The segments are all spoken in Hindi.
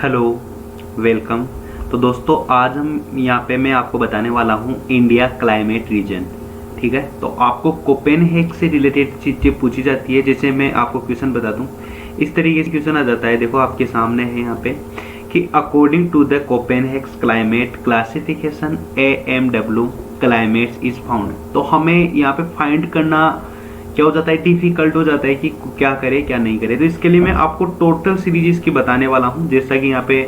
Hello, welcome. तो दोस्तों आज हम यहाँ पे मैं आपको बताने वाला हूँ इंडिया क्लाइमेट रीजन। ठीक है, तो आपको कोपेनहेग से रिलेटेड चीज़ें पूछी जाती है। जैसे मैं आपको क्वेश्चन बता दूँ, इस तरीके से क्वेश्चन आ जाता है। देखो आपके सामने है यहाँ पे कि according to the Koppen's climate classification AMW climates is found. तो हमें यहाँ पे फाइंड करना क्या हो जाता है, डिफिकल्ट हो जाता है कि क्या करे क्या नहीं करे। तो इसके लिए मैं आपको टोटल सीरीज इसकी बताने वाला हूँ। जैसा कि यहाँ पे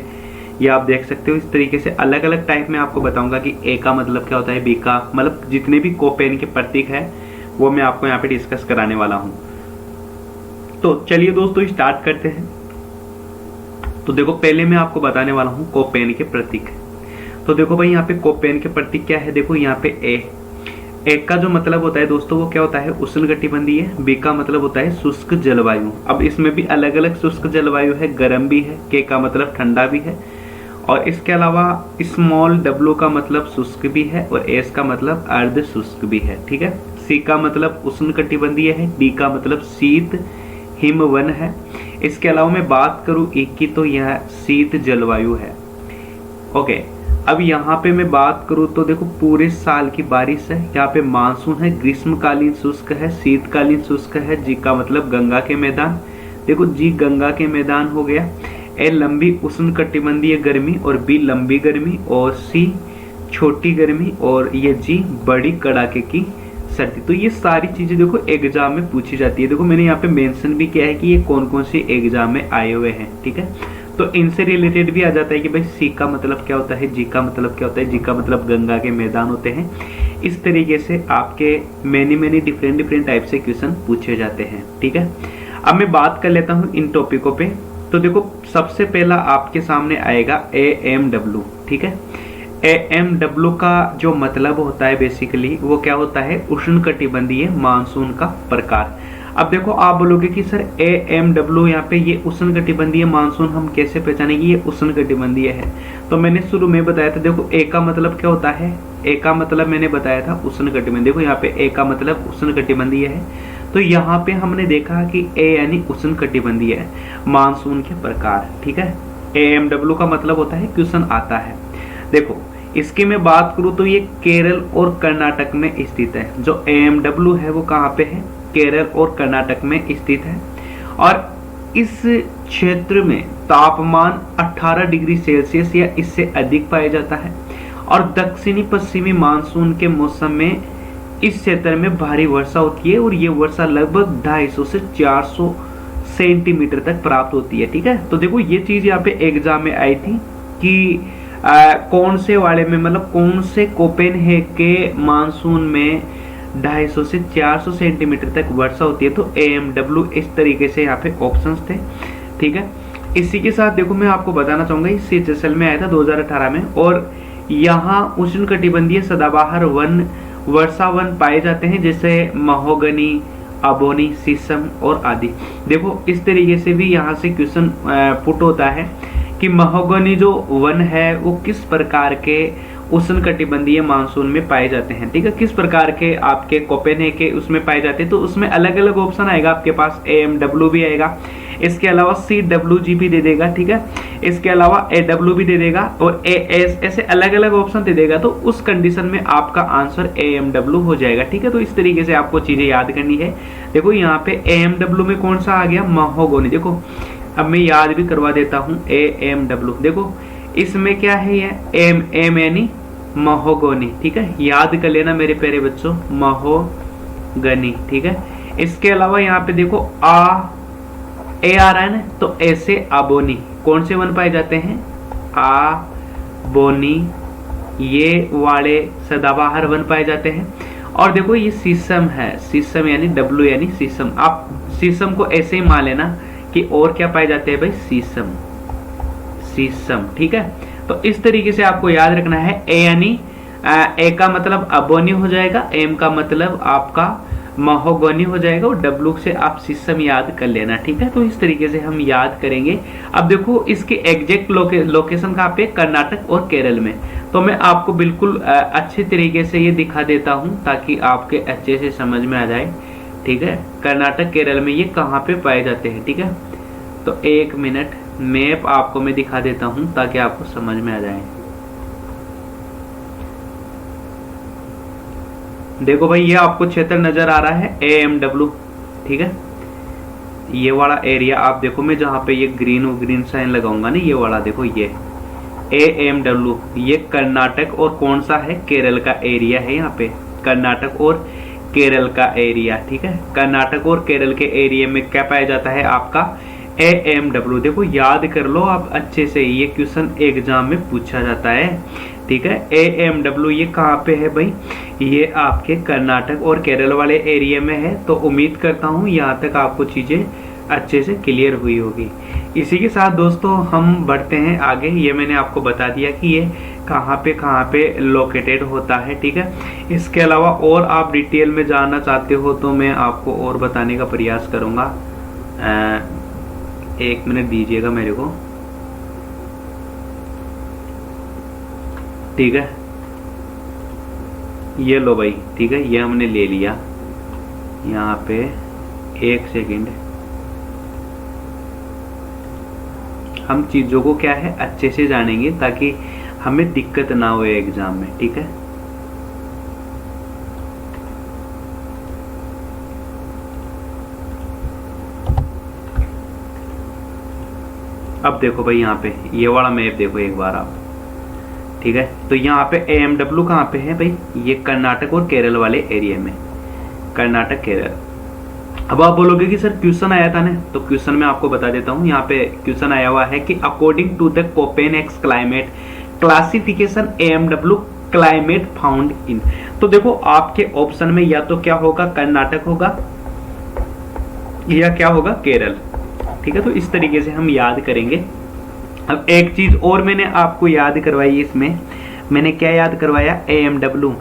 ये आप देख सकते हो, इस तरीके से अलग अलग टाइप में आपको बताऊंगा कि ए का मतलब क्या होता है, बी का मतलब जितने भी कोपेन के प्रतीक है वो मैं आपको यहाँ पे डिस्कस कराने वाला हूँ। तो चलिए दोस्तों स्टार्ट करते हैं। तो देखो पहले मैं आपको बताने वाला हूँ कोपेन के प्रतीक। तो देखो भाई यहाँ पे कोपेन के प्रतीक क्या है, देखो यहाँ पे एक का जो मतलब होता है दोस्तों वो क्या होता है, उष्णकटिबंधीय। बी का मतलब होता है शुष्क जलवायु। अब इसमें भी अलग अलग शुष्क जलवायु है, गर्म भी है। के का मतलब ठंडा भी है। और इसके अलावा स्मॉल डब्ल्यू का मतलब शुष्क भी है और एस का मतलब अर्ध शुष्क भी है। ठीक है, सी का मतलब उष्णकटिबंधीय है। डी का मतलब शीत हिमवन है। इसके अलावा मैं बात करूं एक की, तो यह शीत जलवायु है। ओके, अब यहाँ पे मैं बात करूँ तो देखो पूरे साल की बारिश है। यहाँ पे मानसून है, ग्रीष्मकालीन शुष्क है, शीतकालीन शुष्क है। जी का मतलब गंगा के मैदान। देखो जी गंगा के मैदान हो गया। ए लंबी उष्णकटिबंधीय गर्मी और बी लंबी गर्मी और सी छोटी गर्मी और ये जी बड़ी कड़ाके की सर्दी। तो ये सारी चीजें देखो एग्जाम में पूछी जाती है। देखो मैंने यहाँ पे मेंशन भी किया है कि ये कौन कौन से एग्जाम में आए हुए हैं। ठीक है, तो इनसे रिलेटेड भी आ जाता है कि भाई सी का मतलब क्या होता है, जी का मतलब क्या होता है। जी का मतलब गंगा के मैदान होते हैं। इस तरीके से आपके मैनी डिफरेंट टाइप से क्वेश्चन पूछे जाते हैं। ठीक है, अब मैं बात कर लेता हूँ इन टॉपिकों पे। तो देखो सबसे पहला आपके सामने आएगा AMW। ठीक है, AMW का जो मतलब होता है बेसिकली वो क्या होता है, उष्णकटिबंधीय मानसून का प्रकार। अब देखो आप बोलोगे कि सर AMW यहाँ पे ये उष्णकटिबंधीय मानसून हम कैसे पहचानेंगे ये उष्णकटिबंधीय है। तो मैंने शुरू में बताया था, देखो ए का मतलब क्या होता है, ए का मतलब मैंने बताया था उष्णकटिबंधीय। देखो यहाँ पे ए का मतलब उष्णकटिबंधीय है। तो यहाँ पे हमने देखा कि ए यानी उष्णकटिबंधीय है मानसून के प्रकार। ठीक है, AMW का मतलब होता है क्वेश्चन आता है। देखो इसकी मैं बात करूँ तो ये केरल और कर्नाटक में स्थित है। जो AMW है वो कहाँ पे है, केरल और कर्नाटक में स्थित है। और इस क्षेत्र में तापमान 18 डिग्री सेल्सियस या इससे अधिक पाया जाता है। और दक्षिणी पश्चिमी मानसून के मौसम में इस क्षेत्र में भारी वर्षा होती है और ये वर्षा लगभग 250 से 400 सेंटीमीटर तक प्राप्त होती है। ठीक है, तो देखो ये चीज यहाँ पे एग्जाम में आई थी कि कौन से वाले में, मतलब कौन से कोपेनहेग के मानसून में 250 से 400 सेंटीमीटर तक वर्षा होती है। तो AMW इस तरीके से यहाँ पे ऑप्शंस थे। ठीक है, इसी के साथ देखो मैं आपको बताना चाहूंगा इससे जैसलमेर आया था 2018 में। और यहाँ उष्णकटिबंधीय सदाबहार वन वर्षा वन पाए जाते हैं, जैसे महोगनी, अबोनी, शीशम और आदि। देखो इस तरीके से भी यहाँ से क्वेश्चन पुट होता है कि महोगनी जो वन है वो किस प्रकार के उष्णकटिबंधीय मानसून में पाए जाते हैं। ठीक है, किस प्रकार के आपके कोपेनहेग के उसमें पाए जाते हैं। तो उसमें अलग अलग ऑप्शन आएगा आपके पास, AMW भी आएगा, इसके अलावा CWG भी दे देगा। ठीक है, इसके अलावा AW भी दे देगा और AS, ऐसे अलग अलग ऑप्शन दे देगा। तो उस कंडीशन में आपका आंसर AMW हो जाएगा। ठीक है, तो इस तरीके से आपको चीजें याद करनी है। देखो यहाँ पे AMW में कौन सा आ गया, महोगनी। देखो अब मैं याद भी करवा देता हूँ AMW। देखो इसमें क्या है, ये एम यानी महोगनी। ठीक है, याद कर लेना मेरे प्यारे बच्चों, महोगनी। ठीक है, इसके अलावा यहाँ पे देखो ए आ रहा है ना, तो ऐसे अबोनी। कौन से वन पाए जाते हैं, बोनी, ये वाले सदाबहार वन पाए जाते हैं। और देखो ये शीशम है, शीशम यानी W यानी शीशम। आप शीशम को ऐसे ही मान लेना कि और क्या पाए जाते हैं भाई, शीशम, शीशम। ठीक है, तो इस तरीके से आपको याद रखना है। ए का मतलब अबोनी हो जाएगा, एम का मतलब आपका महोगनी हो जाएगा और W से आप शीशम याद कर लेना। ठीक है, तो इस तरीके से हम याद करेंगे। अब देखो इसके एग्जैक्ट लोकेशन कहाँ पे, कर्नाटक और केरल में। तो मैं आपको बिल्कुल अच्छे तरीके से ये दिखा देता हूँ ताकि आपके अच्छे से समझ में आ जाए। ठीक है, कर्नाटक केरल में ये कहाँ पे पाए जाते हैं। ठीक है, तो एक मिनट मैप आपको मैं दिखा देता हूं ताकि आपको समझ में आ जाए। देखो भाई, ये आपको क्षेत्र नजर आ रहा है AMW, ठीक है। ये वाला एरिया आप देखो, मैं जहाँ पे ये ग्रीन साइन लगाऊंगा ना, ये वाला देखो, ये AMW, ये कर्नाटक और कौन सा है, केरल का एरिया है। यहाँ पे कर्नाटक और केरल का एरिया, ठीक है। कर्नाटक और केरल के एरिया में क्या पाया जाता है, आपका AMW। देखो याद कर लो आप अच्छे से, ये क्वेश्चन एग्जाम में पूछा जाता है, ठीक है। AMW ये कहाँ पे है भाई, ये आपके कर्नाटक और केरल वाले एरिया में है। तो उम्मीद करता हूँ यहाँ तक आपको चीजें अच्छे से क्लियर हुई होगी। इसी के साथ दोस्तों हम बढ़ते हैं आगे। ये मैंने आपको बता दिया कि ये कहाँ पे लोकेटेड होता है, ठीक है। इसके अलावा और आप डिटेल में जानना चाहते हो तो मैं आपको और बताने का प्रयास करूँगा। 1 मिनट दीजिएगा मेरे को, ठीक है। ये लो भाई, ठीक है, ये हमने ले लिया। यहाँ पे 1 सेकंड, हम चीजों को क्या है अच्छे से जानेंगे ताकि हमें दिक्कत ना हो एग्जाम में, ठीक है। अब देखो भाई, यहाँ पे ये वाला मैप देखो एक बार आप, ठीक है। तो यहाँ पे AMW कहाँ पे है भाई, ये कर्नाटक और केरल वाले एरिया में, कर्नाटक केरल। अब आप बोलोगे कि सर क्वेश्चन आया था ना, तो क्वेश्चन मैं आपको बता देता हूँ। यहाँ पे क्वेश्चन आया हुआ है कि according to the Copenhagen climate classification AMW climate found in. तो देखो आपके ऑप्शन में या तो क्या होगा, कर्नाटक होगा, या क्या होगा, केरल, ठीक है। तो इस तरीके से हम याद करेंगे। अब एक चीज और मैंने आपको याद करवाई, इसमें मैंने क्या याद करवाया, AMW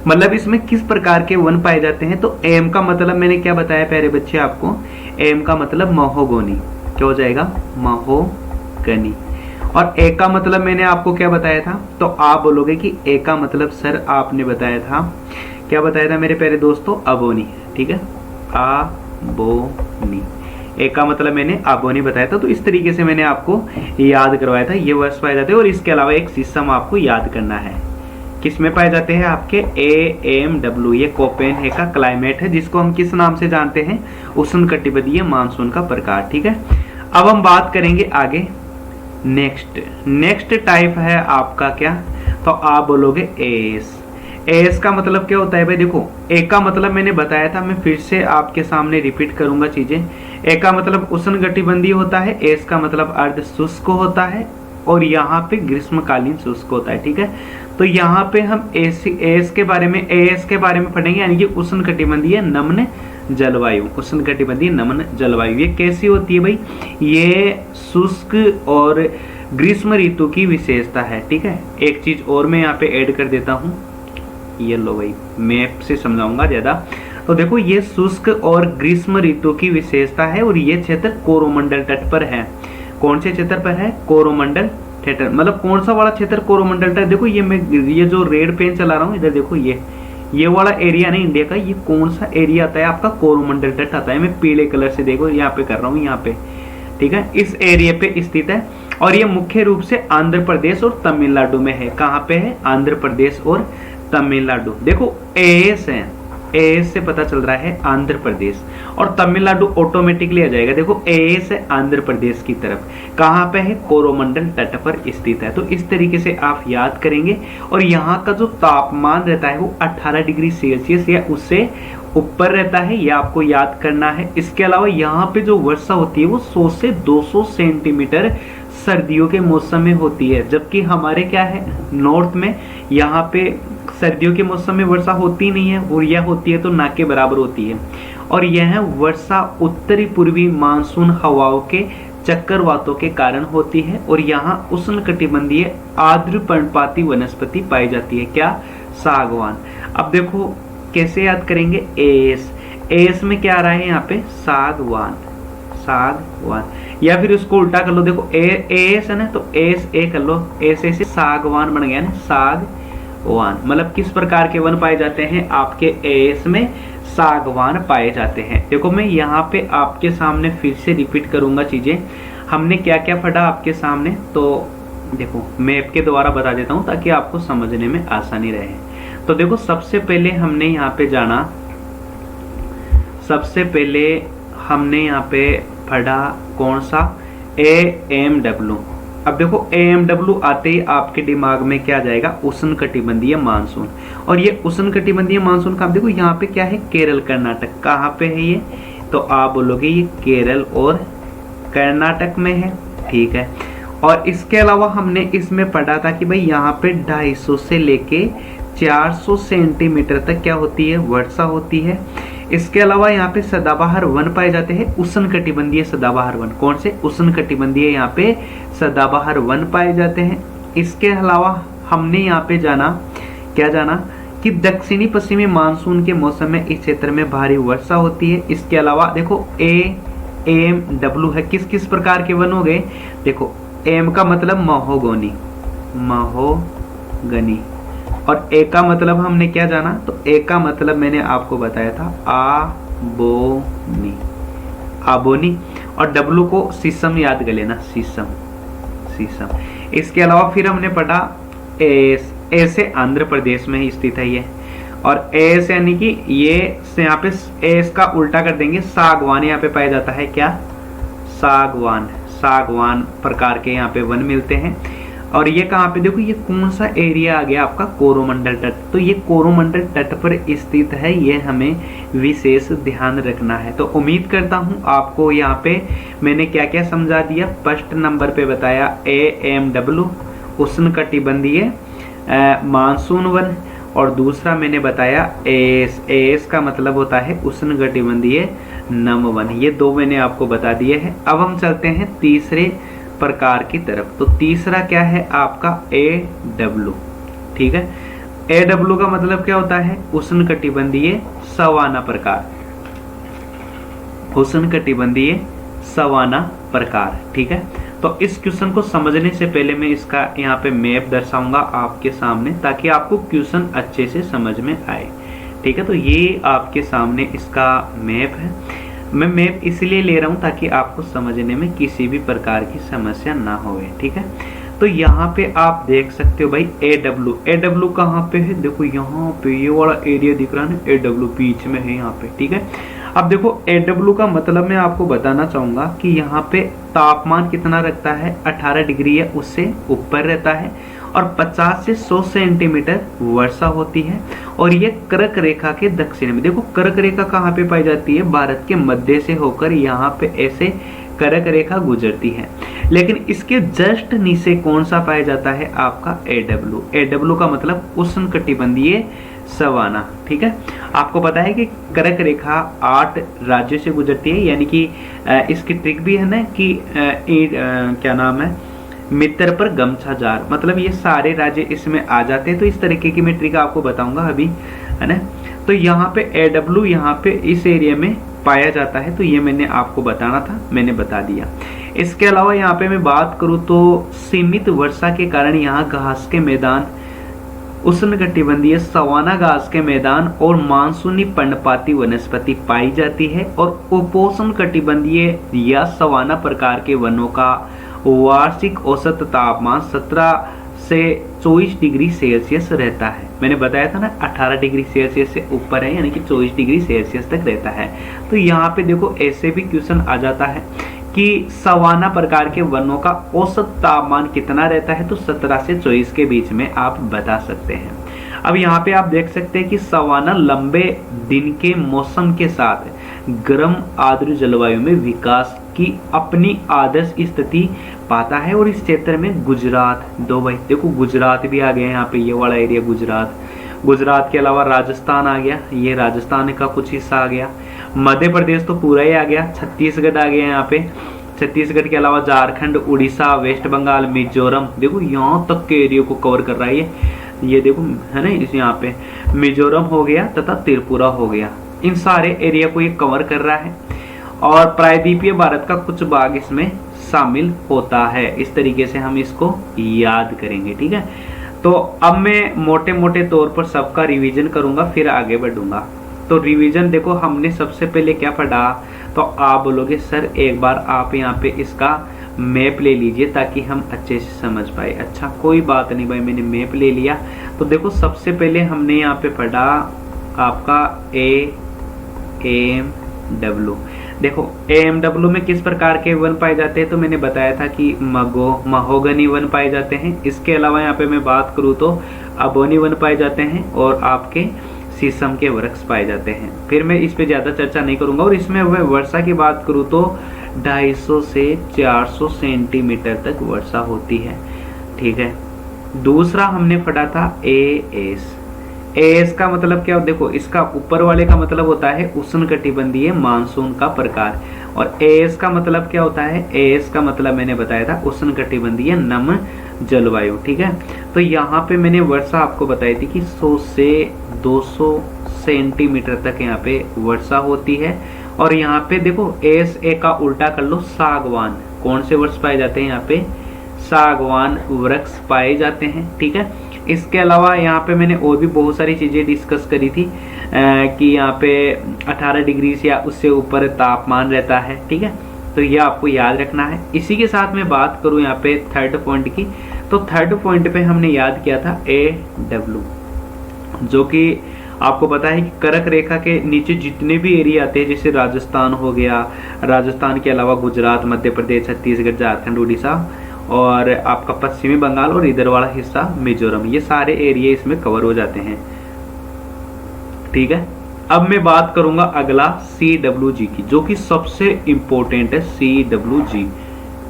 मतलब इसमें किस प्रकार के वन पाए जाते हैं। तो एम का मतलब मैंने क्या बताया प्यारे बच्चे आपको, एम का मतलब महोगनी, क्या हो जाएगा, महोगनी। और ए का मतलब मैंने आपको क्या बताया था, तो आप बोलोगे कि ए का मतलब सर आपने बताया था, क्या बताया था मेरे प्यारे दोस्तों, अबोनी, ठीक है, आबोनी। ए का मतलब मैंने आबोनी बताया था। तो इस तरीके से मैंने आपको याद करवाया था, ये वर्ड्स पाए जाते हैं। और इसके अलावा एक सिस्टम आपको याद करना है, किसमें पाए जाते हैं आपके AMW, ये कोपेनहेगन का क्लाइमेट है, जिसको हम किस नाम से जानते हैं, उष्णकटिबंधीय मानसून का प्रकार, ठीक है। अब हम बात करेंगे आगे, नेक्स्ट टाइप है आपका क्या, तो आप बोलोगे एस का मतलब क्या होता है भाई। देखो ए का मतलब मैंने बताया था, मैं फिर से आपके सामने रिपीट करूंगा चीजें। ए का मतलब उष्णकटिबंधीय होता है, एस का मतलब अर्ध शुष्क होता है, और यहाँ पे ग्रीष्मकालीन शुष्क होता है, ठीक है। तो यहाँ पे हम एस के बारे में पढ़ेंगे, यानी कि उष्णकटिबंधीय नम्न जलवायु, उष्णकटिबंधीय नम्न जलवायु ये कैसी होती है भाई, ये शुष्क और ग्रीष्म ऋतु की विशेषता है, ठीक है। एक चीज और मैं यहाँ पे ऐड कर देता हूँ, ये लो भाई, मैप से समझाऊंगा ज्यादा। तो देखो ये शुष्क और ग्रीष्म ऋतु की विशेषता है, और ये क्षेत्र कोरोमंडल तट पर है। कौन से क्षेत्र पर है, कोरोमंडल तट, मतलब कौन सा वाला क्षेत्र, कोरोमंडल तट। देखो ये मैं ये जो रेड पेन चला रहा हूँ इधर देखो, ये वाला एरिया नहीं इंडिया का, ये कौन सा एरिया आता है आपका, कोरोमंडल तट आता है। मैं पीले कलर से देखो यहाँ पे कर रहा हूँ, यहाँ पे, ठीक है, इस एरिया पे स्थित है। और ये मुख्य रूप से आंध्र प्रदेश और तमिलनाडु में है। कहाँ पे है, आंध्र प्रदेश और तमिलनाडु। देखो एएस है, एएस से पता चल रहा है आंध्र प्रदेश, और तमिलनाडु ऑटोमेटिकली आ जाएगा। देखो एएस है आंध्र प्रदेश की तरफ, कहाँ पे है, कोरोमंडल तट पर स्थित है। तो इस तरीके से आप याद करेंगे। और यहाँ का जो तापमान रहता है वो 18 डिग्री सेल्सियस या उससे ऊपर रहता है, यह आपको याद करना है। इसके अलावा यहाँ पे जो वर्षा होती है वो 100 से 200 सेंटीमीटर सर्दियों के मौसम में होती है, जबकि हमारे क्या है, नॉर्थ में यहाँ पे सर्दियों के मौसम में वर्षा होती नहीं है, और यह होती है तो ना के बराबर होती है। और यह वर्षा उत्तरी पूर्वी मानसून हवाओं के चक्रवातों के कारण होती है। और यहाँ उष्णकटिबंधीय आर्द्र पर्णपाती वनस्पति पाई जाती है, क्या, सागवान। अब देखो कैसे याद करेंगे, एस में क्या आ रहा है यहाँ पे, सागवान, या फिर उसको उल्टा कर लो। देखो एस है ना, तो एस ए कर लो, एस से सागवान बन गया ना, सागवान। मतलब किस प्रकार के वन पाए जाते हैं आपके एस में, सागवान पाए जाते हैं। देखो मैं यहाँ पे आपके सामने फिर से रिपीट करूंगा चीजें, हमने क्या क्या पढ़ा आपके सामने। तो देखो मैप के द्वारा बता देता हूँ ताकि आपको समझने में आसानी रहे। तो देखो सबसे पहले हमने यहाँ पे जाना, सबसे पहले हमने यहाँ पे पढ़ा कौन सा, AMW। अब देखो AMW आते ही आपके दिमाग में क्या जाएगा, उष्णकटिबंधीय मानसून। और ये उष्णकटिबंधीय मानसून का देखो यहाँ पे क्या है, केरल कर्नाटक। कहाँ पे है ये, तो आप बोलोगे ये केरल और कर्नाटक में है, ठीक है। और इसके अलावा हमने इसमें पढ़ा था कि भाई यहाँ पे 250 से लेके 400 सेंटीमीटर तक क्या होती है, वर्षा होती है। इसके अलावा यहाँ पे सदाबहार वन पाए जाते हैं, उष्णकटिबंधीय सदाबहार वन। कौन से, उष्णकटिबंधीय यहाँ पे सदाबहार वन पाए जाते हैं। इसके अलावा हमने यहाँ पे जाना, क्या जाना कि दक्षिणी पश्चिमी मानसून के मौसम में इस क्षेत्र में भारी वर्षा होती है। इसके अलावा देखो AMW है, किस किस प्रकार के वन हो गए, देखो एम का मतलब महोगनी, महोगनी, और ए का मतलब हमने क्या जाना, तो ए का मतलब मैंने आपको बताया था आबोनी, आबोनी। और डब्लू को शीशम याद कर लेना, शीशम, शीशम। इसके अलावा फिर हमने पढ़ा ए से आंध्र प्रदेश में ही स्थित है ये, और एस यानी कि ये से यहाँ पे एस का उल्टा कर देंगे, सागवान यहाँ पे पाया जाता है, क्या, सागवान, सागवान प्रकार के यहाँ पे वन मिलते हैं। और ये कहाँ पे, देखो ये कौन सा एरिया आ गया आपका, कोरोमंडल तट। तो ये कोरोमंडल तट पर स्थित है, ये हमें विशेष ध्यान रखना है। तो उम्मीद करता हूँ आपको यहाँ पे मैंने क्या क्या समझा दिया। फर्स्ट नंबर पे बताया AMW उष्णकटिबंधीय मानसून वन, और दूसरा मैंने बताया AS का मतलब होता है उष्णकटिबंधीय नम वन। ये दो मैंने आपको बता दिए हैं। अब हम चलते हैं तीसरे प्रकार की तरफ। तो तीसरा क्या है आपका, AW, ठीक है। AW का मतलब क्या होता है, उष्णकटिबंधीय सवाना प्रकार, उष्णकटिबंधीय सवाना प्रकार, ठीक है। तो इस क्वेश्चन को समझने से पहले मैं इसका यहाँ पे मैप दर्शाऊंगा आपके सामने, ताकि आपको क्वेश्चन अच्छे से समझ में आए, ठीक है। तो ये आपके सामने इसका मैप है। मैं मैप इसलिए ले रहा हूँ ताकि आपको समझने में किसी भी प्रकार की समस्या ना होवे, ठीक है। तो यहाँ पे आप देख सकते हो भाई AW कहाँ पे है, देखो यहाँ पे ये वाला एरिया दिख रहा है ना, AW बीच में है यहाँ पे, ठीक है। अब देखो AW का मतलब मैं आपको बताना चाहूंगा कि यहाँ पे तापमान कितना रखता है, 18 डिग्री है, उससे ऊपर रहता है, और 50 से 100 सेंटीमीटर वर्षा होती है। और ये कर्क रेखा के दक्षिण में, देखो कर्क रेखा कहाँ पे पाई जाती है, भारत के मध्य से होकर यहाँ पे ऐसे कर्क रेखा गुजरती है। लेकिन इसके जस्ट नीचे कौन सा पाया जाता है, आपका AW का मतलब उष्णकटिबंधीय सवाना, ठीक है। आपको पता है कि कर्क रेखा 8 राज्यों से गुजरती है, यानी कि इसकी ट्रिक भी है ना कि क्या नाम है, मित्र पर गमछा जार, मतलब ये सारे राज्य इसमें आ जाते हैं। तो इस तरीके की मैं ट्रिक आपको बताऊंगा अभी, है ना। तो यहाँ पे AW यहाँ पे इस एरिया में पाया जाता है, तो ये मैंने आपको बताना था, मैंने बता दिया। इसके अलावा यहाँ पे मैं बात करूँ तो सीमित वर्षा के कारण यहाँ घास के मैदान, उष्णकटिबंधीय सवाना घास के मैदान और मानसूनी पर्णपाती वनस्पति पाई जाती है। और उपोष्णकटिबंधीय या सवाना प्रकार के वनों का वार्षिक औसत तापमान 17 से 24 डिग्री सेल्सियस रहता है। मैंने बताया था ना 18 डिग्री सेल्सियस से ऊपर है, यानी कि 24 डिग्री सेल्सियस तक रहता है। तो यहाँ पे देखो ऐसे भी क्वेश्चन आ जाता है कि सवाना प्रकार के वनों का औसत तापमान कितना रहता है, तो 17 से 24 के बीच में आप बता सकते हैं। अब यहाँ पे आप देख सकते हैं कि सवाना लंबे दिन के मौसम के साथ गर्म आर्द्र जलवायु में विकास की अपनी आदर्श स्थिति पाता है। और इस क्षेत्र में गुजरात, दो भाई देखो गुजरात भी आ गया यहाँ पे, ये वाला एरिया गुजरात के अलावा राजस्थान आ गया, ये राजस्थान का कुछ हिस्सा आ गया, मध्य प्रदेश तो पूरा ही आ गया, छत्तीसगढ़ आ गया यहाँ पे, छत्तीसगढ़ के अलावा झारखंड, उड़ीसा, वेस्ट बंगाल, मिजोरम, देखो यहाँ तक के एरिया को कवर कर रहा है ये देखो, है ना। इस यहाँ पे मिजोरम हो गया तथा त्रिपुरा हो गया, इन सारे एरिया को ये कवर कर रहा है। और प्रायद्वीपीय भारत का कुछ भाग इसमें शामिल होता है। इस तरीके से हम इसको याद करेंगे, ठीक है। तो अब मैं मोटे मोटे तौर पर सबका रिवीजन करूंगा, फिर आगे बढ़ूंगा। तो रिवीजन देखो हमने सबसे पहले क्या पढ़ा, तो आप बोलोगे सर एक बार आप यहाँ पे इसका मैप ले लीजिए ताकि हम अच्छे से समझ पाए। अच्छा कोई बात नहीं भाई, मैंने मैप ले लिया। तो देखो सबसे पहले हमने यहाँ पे पढ़ा आपका AMW। देखो AMW में किस प्रकार के वन पाए जाते हैं, तो मैंने बताया था कि महोगनी वन पाए जाते हैं। इसके अलावा यहाँ पे मैं बात करूँ तो अबोनी वन पाए जाते हैं और आपके शीशम के वृक्ष पाए जाते हैं। फिर मैं इस पे ज़्यादा चर्चा नहीं करूँगा। और इसमें वह वर्षा की बात करूँ तो 250 से 400 सेंटीमीटर तक वर्षा होती है। ठीक है, दूसरा हमने पढ़ा था AS का मतलब क्या, देखो इसका ऊपर वाले का मतलब होता है उष्णकटिबंधीय मानसून का प्रकार, और AS का मतलब क्या होता है, AS का मतलब मैंने बताया था उष्णकटिबंधीय नम जलवायु। ठीक है, तो यहाँ पे मैंने वर्षा आपको बताई थी कि 100 से 200 सेंटीमीटर तक यहाँ पे वर्षा होती है। और यहाँ पे देखो ASA का उल्टा कर लो, सागवान। कौन से वृक्ष पाए जाते हैं यहाँ पे, सागवान वृक्ष पाए जाते हैं। ठीक है, इसके अलावा यहाँ पे मैंने और भी बहुत सारी चीज़ें डिस्कस करी थी कि यहाँ पे 18 डिग्री से या उससे ऊपर तापमान रहता है। ठीक है, तो ये आपको याद रखना है। इसी के साथ मैं बात करूँ यहाँ पे थर्ड पॉइंट की, तो थर्ड पॉइंट पे हमने याद किया था AW, जो कि आपको पता है कि कर्क रेखा के नीचे जितने भी एरिया आते हैं, जैसे राजस्थान हो गया, राजस्थान के अलावा गुजरात, मध्य प्रदेश, छत्तीसगढ़, झारखंड, उड़ीसा और आपका पश्चिमी बंगाल और इधर वाला हिस्सा मिजोरम, ये सारे एरिया इसमें कवर हो जाते हैं। ठीक है, अब मैं बात करूंगा अगला CWG की, जो कि सबसे इंपॉर्टेंट है। CWG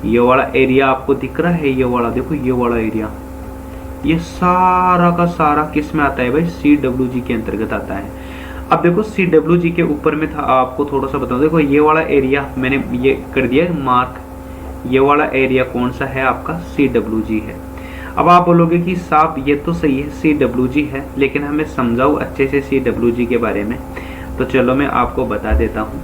ये वाला एरिया आपको दिख रहा है, ये वाला देखो, ये वाला एरिया, ये सारा का सारा किस में आता है भाई, CWG के अंतर्गत आता है। अब देखो CWG के ऊपर में था, आपको थोड़ा सा बताऊं, देखो ये वाला एरिया मैंने ये कर दिया मार्क, ये वाला एरिया कौन सा है आपका, CWG है। अब आप बोलोगे कि साहब ये तो सही है CWG है, लेकिन हमें समझाओ अच्छे से CWG के बारे में। तो चलो मैं आपको बता देता हूँ।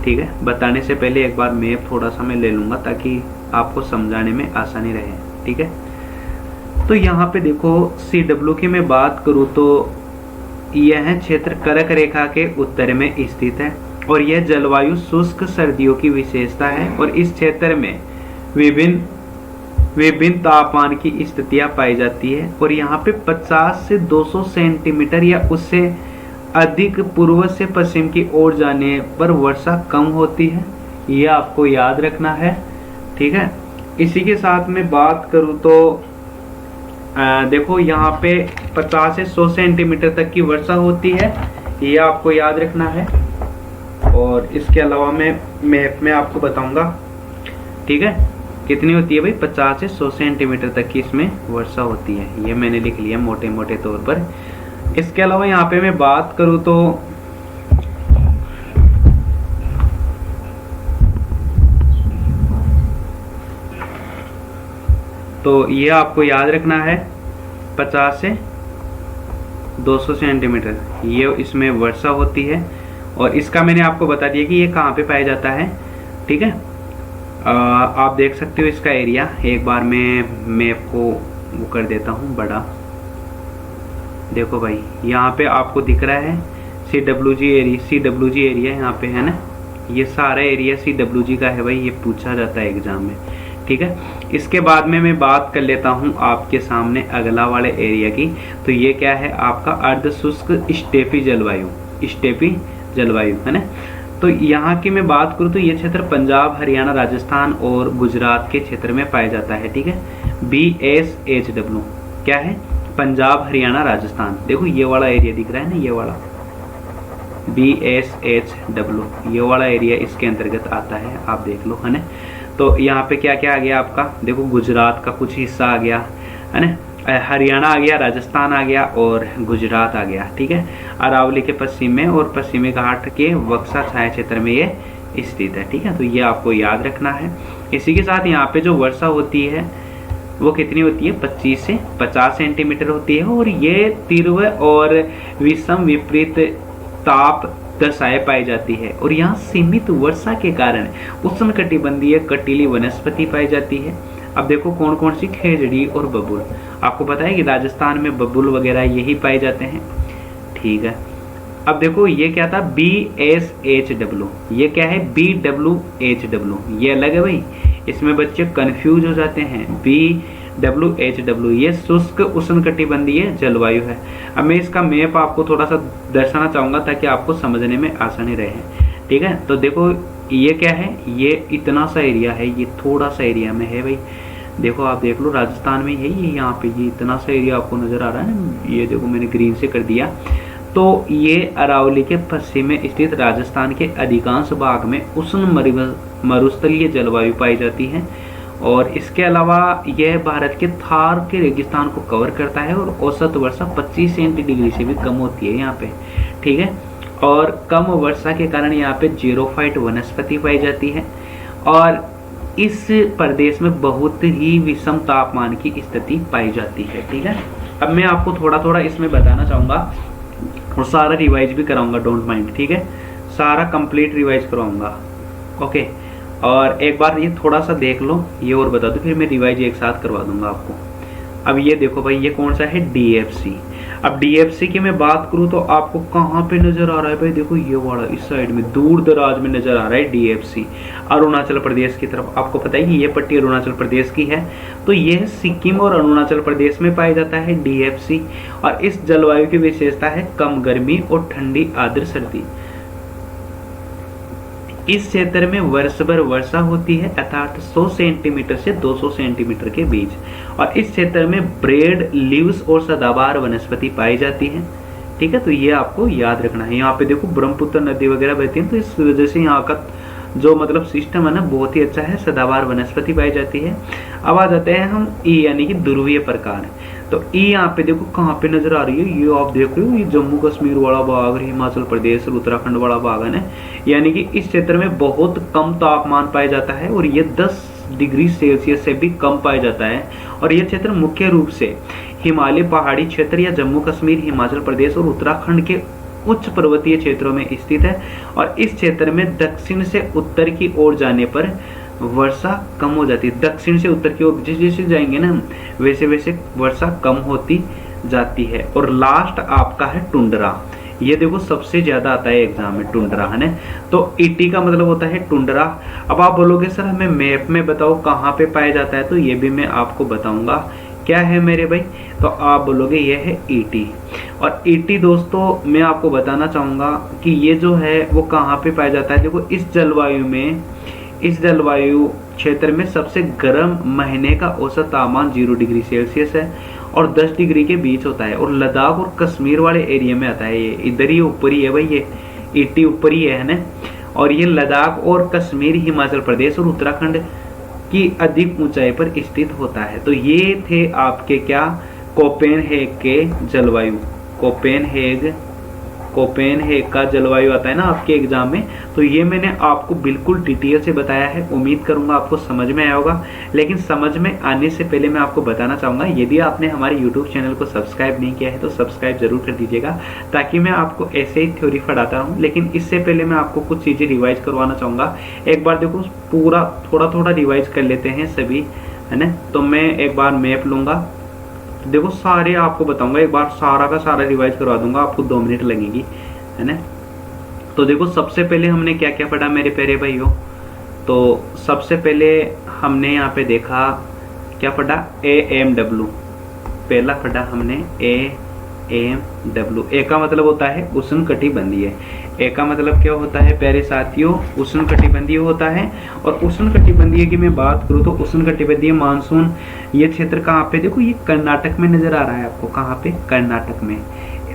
ठीक है, बताने से पहले एक बार मैप थोड़ा सा मैं ले लूँगा ताकि आपको समझाने में आसानी रहे। ठीक है, तो यहाँ पे देखो CW की मैं बात करूँ तो यह क्षेत्र कर्क रेखा के उत्तर में स्थित है और यह जलवायु शुष्क सर्दियों की विशेषता है। और इस क्षेत्र में विभिन्न तापमान की स्थितियां पाई जाती है। और यहाँ पे 50 से 200 सेंटीमीटर या उससे अधिक पूर्व से पश्चिम की ओर जाने पर वर्षा कम होती है, ये आपको याद रखना है। ठीक है, इसी के साथ में बात करूँ तो देखो यहाँ पे 50 से 100 सेंटीमीटर तक की वर्षा होती है, ये आपको याद रखना है। और इसके अलावा मैं मैप में आपको बताऊंगा। ठीक है, कितनी होती है भाई, 50 से 100 सेंटीमीटर तक की इसमें वर्षा होती है, ये मैंने लिख लिया मोटे मोटे तौर पर। इसके अलावा यहाँ पे मैं बात करूँ तो ये आपको याद रखना है 50 से 200 सेंटीमीटर ये इसमें वर्षा होती है। और इसका मैंने आपको बता दिया कि ये कहाँ पे पाया जाता है। ठीक है, आप देख सकते हो इसका एरिया, एक बार मैं मैप को वो कर देता हूँ बड़ा। देखो भाई यहाँ पे आपको दिख रहा है CWG एरिया यहाँ पे है ना, ये सारा एरिया CWG का है भाई, ये पूछा जाता है एग्जाम में। ठीक है, इसके बाद में मैं बात कर लेता हूँ आपके सामने अगला वाले एरिया की। तो ये क्या है आपका अर्ध शुष्क स्टेपी जलवायु है ना। तो यहाँ की मैं बात करूँ तो ये क्षेत्र पंजाब, हरियाणा, राजस्थान और गुजरात के क्षेत्र में पाया जाता है। ठीक है, BSHW क्या है, पंजाब, हरियाणा, राजस्थान। देखो ये वाला एरिया दिख रहा है ना, ये वाला BSHW ये वाला एरिया इसके अंतर्गत आता है, आप देख लो है ना। तो यहाँ पे क्या क्या आ गया आपका, देखो गुजरात का कुछ हिस्सा आ गया है ना, हरियाणा आ गया, राजस्थान आ गया और गुजरात आ गया। ठीक है, अरावली के पश्चिम में और पश्चिमी घाट के बक्सा छाया क्षेत्र में ये स्थित है। ठीक है, तो ये आपको याद रखना है। इसी के साथ यहाँ पे जो वर्षा होती है वो कितनी होती है, 25 से 50 सेंटीमीटर होती है। और ये तीव्र और विषम विपरीत ताप दशाएं पाई जाती है। और यहाँ सीमित वर्षा के कारण उष्णकटिबंधीय कटीली वनस्पति पाई जाती है। अब देखो कौन कौन सी, खेजड़ी और बबूल। आपको पता है कि राजस्थान में बबूल वगैरह यही पाए जाते हैं। ठीक है, अब देखो ये क्या था BSHW, ये क्या है BWHW, ये अलग है भाई, इसमें बच्चे कंफ्यूज हो जाते हैं। BWHW ये शुष्क उष्णकटिबंधीय जलवायु है। अब मैं इसका मैप आपको थोड़ा सा दर्शाना चाहूँगा ताकि आपको समझने में आसानी रहे, ठीक है। तो देखो ये क्या है, ये इतना सा एरिया है, ये थोड़ा सा एरिया में है भाई, देखो आप देख लो राजस्थान में है ये, यहाँ पे ये इतना सा एरिया आपको नज़र आ रहा है, ये देखो मैंने ग्रीन से कर दिया। तो ये अरावली के पश्चिम में स्थित राजस्थान के अधिकांश भाग में उष्ण मरुस्थलीय जलवायु पाई जाती है। और इसके अलावा यह भारत के थार के रेगिस्तान को कवर करता है और औसत वर्षा 25 सेंटीग्रेड से भी कम होती है यहाँ पे, ठीक है। और कम वर्षा के कारण यहाँ पे जीरोफाइट वनस्पति पाई जाती है और इस प्रदेश में बहुत ही विषम तापमान की स्थिति पाई जाती है, ठीक है। अब मैं आपको थोड़ा थोड़ा इसमें बताना चाहूँगा और सारा रिवाइज भी कराऊंगा, डोंट माइंड, ठीक है, सारा कंप्लीट रिवाइज करवाऊंगा, ओके। और एक बार ये थोड़ा सा देख लो, ये और बता दो, फिर मैं रिवाइज एक साथ करवा दूंगा आपको। अब ये देखो भाई, ये कौन सा है, DFC। अब DFC की मैं बात करूँ तो आपको कहाँ पे नजर आ रहा है भाई, देखो ये वाला इस साइड में दूर दराज में नजर आ रहा है DFC, अरुणाचल प्रदेश की तरफ। आपको पता है कि ये पट्टी अरुणाचल प्रदेश की है, तो ये सिक्किम और अरुणाचल प्रदेश में पाया जाता है DFC। और इस जलवायु की विशेषता है कम गर्मी और ठंडी आर्द्र सर्दी। इस क्षेत्र में वर्ष भर वर्षा होती है, अर्थात 100 सेंटीमीटर से 200 सेंटीमीटर के बीच। और इस क्षेत्र में ब्रेड लीव्स और सदाबहार वनस्पति पाई जाती है, ठीक है। तो ये आपको याद रखना है। यहाँ पे देखो ब्रह्मपुत्र नदी वगैरह बहती है, तो इस वजह से यहाँ का जो मतलब सिस्टम है ना बहुत ही अच्छा है, सदाबहार वनस्पति पाई जाती है। अब आ जाते हैं हम ई यानी कि ध्रुवीय प्रकार। तो ई यहाँ पे देखो कहाँ पे नजर आ रही है, ये आप देख रहे हो, ये जम्मू कश्मीर वाला भाग, हिमाचल प्रदेश और उत्तराखंड वाला भाग है ना, यानी कि इस क्षेत्र में बहुत कम तापमान पाया जाता है और ये 10 डिग्री सेल्सियस से भी कम पाया जाता है। और यह क्षेत्र मुख्य रूप से हिमालय पहाड़ी क्षेत्र या जम्मू कश्मीर, हिमाचल प्रदेश और उत्तराखंड के उच्च पर्वतीय क्षेत्रों में स्थित है। और इस क्षेत्र में दक्षिण से उत्तर की ओर जाने पर वर्षा कम हो जाती है। दक्षिण से उत्तर की ओर जैसे जैसे जाएंगे ना वैसे वैसे वर्षा कम होती जाती है। और लास्ट आपका है टुंड्रा, ये देखो सबसे ज्यादा आता है एग्जाम में टुंड्रा, है ना। तो ईटी का मतलब होता है टुंड्रा। अब आप बोलोगे सर हमें मैप में बताओ कहाँ पे पाया जाता है, तो ये भी मैं आपको बताऊंगा। क्या है मेरे भाई, तो आप बोलोगे ये है ईटी। और ईटी दोस्तों मैं आपको बताना चाहूंगा कि ये जो है वो कहाँ पे पाया जाता है। देखो इस जलवायु में, इस जलवायु क्षेत्र में सबसे गर्म महीने का औसत तापमान 0 डिग्री सेल्सियस है और 10 डिग्री के बीच होता है। और लद्दाख और कश्मीर वाले एरिया में आता है, ये इधर ही ऊपर ही है भाई, ये ईटी ऊपर ही है ना। और ये लद्दाख और कश्मीर, हिमाचल प्रदेश और उत्तराखंड की अधिक ऊंचाई पर स्थित होता है। तो ये थे आपके क्या, कोपेनहेग के जलवायु, कोपेनहेग का जलवायु आता है ना आपके एग्जाम में। तो ये मैंने आपको बिल्कुल डिटेल से बताया है, उम्मीद करूंगा आपको समझ में आया होगा। लेकिन समझ में आने से पहले मैं आपको बताना चाहूंगा, यदि आपने हमारे यूट्यूब चैनल को सब्सक्राइब नहीं किया है तो सब्सक्राइब जरूर कर दीजिएगा, ताकि मैं आपको ऐसे ही थ्योरी पढ़ाता रहूं। लेकिन इससे पहले मैं आपको कुछ चीजें रिवाइज करवाना चाहूंगा। एक बार देखो पूरा थोड़ा थोड़ा रिवाइज कर लेते हैं सभी, है ना। तो मैं एक बार मैप लूंगा, देखो सारे आपको बताऊंगा, एक बार सारा का सारा रिवाइज करवा दूंगा, आपको 2 मिनट लगेंगी, है ना। तो देखो सबसे पहले हमने क्या क्या पढ़ा मेरे प्यारे भाइयों। तो सबसे पहले हमने यहाँ पे देखा क्या पढ़ा, AMW, पहला पढ़ा हमने AMW। ए का मतलब होता है उष्णकटिबंधीय, ए का मतलब क्या होता है प्यारे साथियों, उष्णकटिबंधीय होता है। और उष्णकटिबंधीय की मैं बात करूँ तो उष्णकटिबंधीय मानसून ये क्षेत्र कहाँ पे, देखो ये कर्नाटक में नजर आ रहा है आपको, कहाँ पे, कर्नाटक में।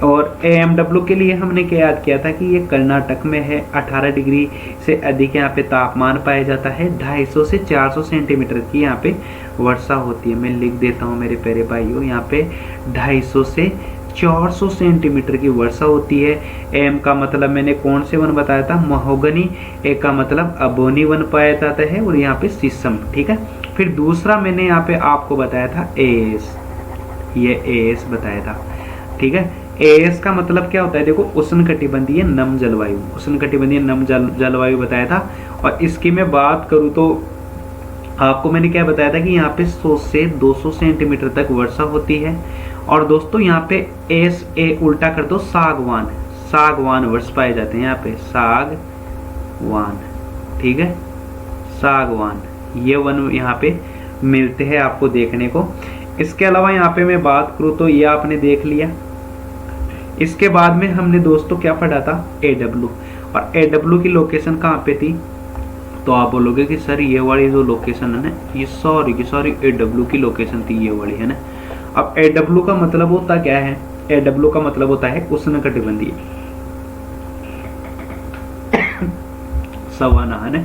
और AMW के लिए हमने क्या याद किया था कि ये कर्नाटक में है, 18 डिग्री से अधिक यहाँ पे तापमान पाया जाता है, 250 से 400 सेंटीमीटर की यहाँ पे वर्षा होती है। मैं लिख देता हूँ मेरे प्यारे भाइयों, यहाँ पे 250 से 400 सेंटीमीटर की वर्षा होती है। एम का मतलब मैंने कौन से वन बताया था, महोगनी। ए का मतलब अबोनी वन पाया जाता है और यहाँ पे शीशम, ठीक है। फिर दूसरा मैंने यहाँ पे आपको बताया था एस, ये एस बताया था, ठीक है। एस का मतलब क्या होता है, देखो उष्णकटिबंधीय नम जलवायु, उष्णकटिबंधीय नम जलवायु बताया था। और इसकी मैं बात करूँ तो आपको मैंने क्या बताया था कि यहाँ पे 100 से 200 सेंटीमीटर तक वर्षा होती है। और दोस्तों यहाँ पे एस ए उल्टा कर दो सागवान, सागवान वृक्ष पाए जाते हैं यहाँ पे, सागवान, ठीक है, सागवान, ये वन यहाँ पे मिलते हैं आपको देखने को। इसके अलावा यहाँ पे मैं बात करूँ तो ये आपने देख लिया। इसके बाद में हमने दोस्तों क्या पढ़ा था, AW, और AW की लोकेशन कहाँ पे थी, तो आप बोलोगे कि सर ये वाली जो लोकेशन है ना, ये सारी की सारी AW की लोकेशन थी ये वाली, है ना। अब AW का मतलब होता क्या है, AW का मतलब होता है उष्णकटिबंधीय सवाना, है ना,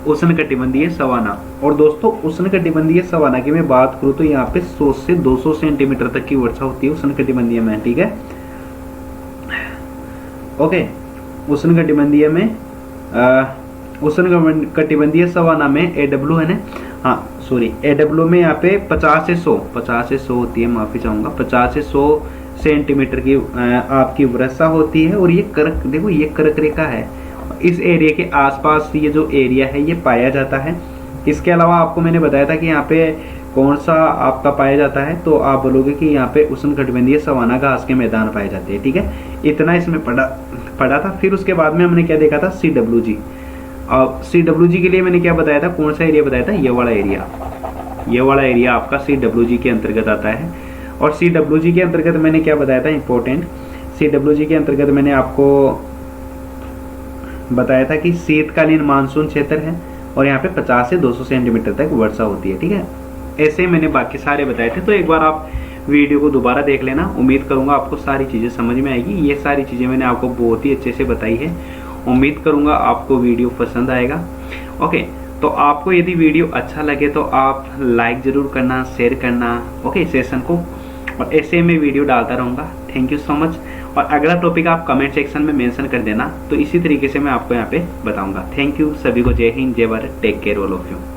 उष्णकटिबंधीय सवाना। और दोस्तों उष्णकटिबंधीय सवाना की मैं बात करूँ तो यहाँ पे 100 से 200 सेंटीमीटर तक की वर्षा होती है उष्णकटिबंधीय में, ठीक है, ओके। उष्णकटिबंधीय में उष्णकटिबंधीय सवाना में AW है ना, हाँ सॉरी, AW में यहाँ पे 50 से 100 होती है, माफी चाहूंगा, 50 से 100 सेंटीमीटर की आपकी वर्षा होती है। और ये कर्क, देखो ये कर्क रेखा है, इस एरिया के आसपास ये जो एरिया है ये पाया जाता है। इसके अलावा आपको मैंने बताया था कि यहाँ पे कौन सा आपका पाया जाता है, तो आप बोलोगे कि यहाँ पे उष्णकटिबंधीय सवाना घास के मैदान पाए जाते हैं, ठीक है। इतना इसमें पढ़ा था। फिर उसके बाद में हमने क्या देखा था, CWG। अब CWG के लिए मैंने क्या बताया था, कौन सा एरिया बताया था, ये वाला एरिया, ये वाला एरिया आपका CWG के अंतर्गत आता है। और CWG के अंतर्गत मैंने क्या बताया था इंपॉर्टेंट, CWG के अंतर्गत मैंने आपको बताया था कि शीतकालीन मानसून क्षेत्र है और यहाँ पे 50 से 200 सेंटीमीटर तक वर्षा होती है, ठीक है। ऐसे ही मैंने बाकी सारे बताए थे, तो एक बार आप वीडियो को दोबारा देख लेना। उम्मीद करूंगा आपको सारी चीज़ें समझ में आएगी। ये सारी चीज़ें मैंने आपको बहुत ही अच्छे से बताई है। उम्मीद करूंगा आपको वीडियो पसंद आएगा, ओके। तो आपको यदि वीडियो अच्छा लगे तो आप लाइक ज़रूर करना, शेयर करना, ओके, सेशन को। और ऐसे मैं वीडियो डालता रहूँगा। Thank you so much. और अगला टॉपिक आप कमेंट सेक्शन में मेंशन कर देना, तो इसी तरीके से मैं आपको यहाँ पे बताऊँगा। थैंक यू, सभी को Jai Hind, Jai Bharat, take care all of you.